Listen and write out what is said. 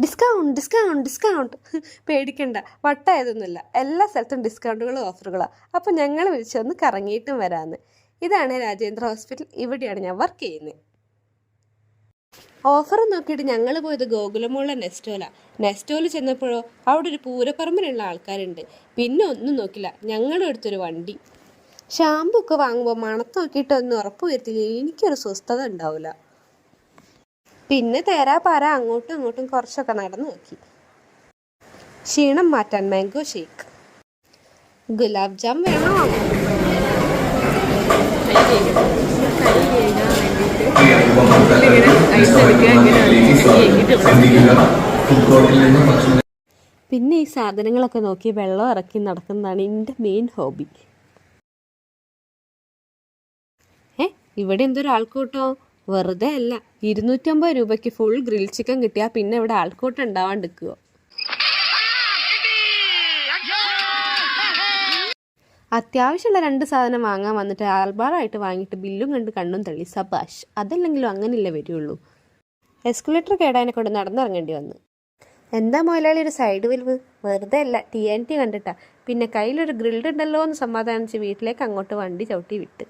Discount discount discount. പേടിക്കണ്ട, വട്ടായതൊന്നുമില്ല. എല്ലാ സ്ഥലത്തും ഡിസ്കൗണ്ടുകളും ഓഫറുകളാണ്. അപ്പോൾ ഞങ്ങൾ വിളിച്ചൊന്ന് കറങ്ങിയിട്ടും വരാമെന്ന്. ഇതാണ് രാജേന്ദ്ര ഹോസ്പിറ്റൽ. ഇവിടെയാണ് ഞാൻ വർക്ക് ചെയ്യുന്നത്. ഓഫർ നോക്കിയിട്ട് ഞങ്ങൾ പോയത് ഗോകുലമുള്ള നെസ്റ്റോല് ചെന്നപ്പോഴോ അവിടെ ഒരു പൂരപ്പറമ്പിലുള്ള ആൾക്കാരുണ്ട്. പിന്നെ ഒന്നും നോക്കില്ല, ഞങ്ങളുടെ അടുത്തൊരു വണ്ടി. ഷാമ്പു ഒക്കെ വാങ്ങുമ്പോൾ മണത്ത് നോക്കിയിട്ട് ഒന്നും ഉറപ്പ് വരുത്തില്ല, എനിക്കൊരു സ്വസ്ഥത ഉണ്ടാവില്ല. പിന്നെ തേരാപാര അങ്ങോട്ടും ഇങ്ങോട്ടും കുറച്ചൊക്കെ നടന്നു നോക്കി. ക്ഷീണം മാറ്റാൻ മാംഗോ ഷേക്ക്. ഗുലാബ് ജാം വേണോ? പിന്നെ ഈ സാധനങ്ങളൊക്കെ നോക്കി വെള്ളം ഇറക്കി നടക്കുന്നതാണ് എൻ്റെ മെയിൻ ഹോബി. ഇവിടെ എന്തൊരു ആൾക്കൂട്ടോ! വെറുതെ അല്ല, 250 രൂപയ്ക്ക് ഫുൾ ഗ്രിൽ ചിക്കൻ കിട്ടിയാൽ പിന്നെ ഇവിടെ ആൾക്കൂട്ടം ഉണ്ടാവാണ്ടിരിക്കുവോ? അത്യാവശ്യമുള്ള 2 സാധനം വാങ്ങാൻ വന്നിട്ട് ആൽബാറായിട്ട് വാങ്ങിയിട്ട് ബില്ലും കണ്ട് കണ്ണും തള്ളി. സബാഷ്. അതല്ലെങ്കിലും അങ്ങനെയല്ലേ വരുള്ളൂ. എസ്കുലേറ്റർ കേടാനെ കൊണ്ട് നടന്നിറങ്ങേണ്ടി വന്നു. എന്താ മുതലാളി ഒരു സൈഡ് വലിവ്? വെറുതെ അല്ല, TNT കണ്ടിട്ടാ. പിന്നെ കയ്യിലൊരു ഗ്രിൽഡ് ഉണ്ടല്ലോ എന്ന് സമാധാനിച്ച് വീട്ടിലേക്ക് അങ്ങോട്ട് വണ്ടി ചവിട്ടി വിട്ട്.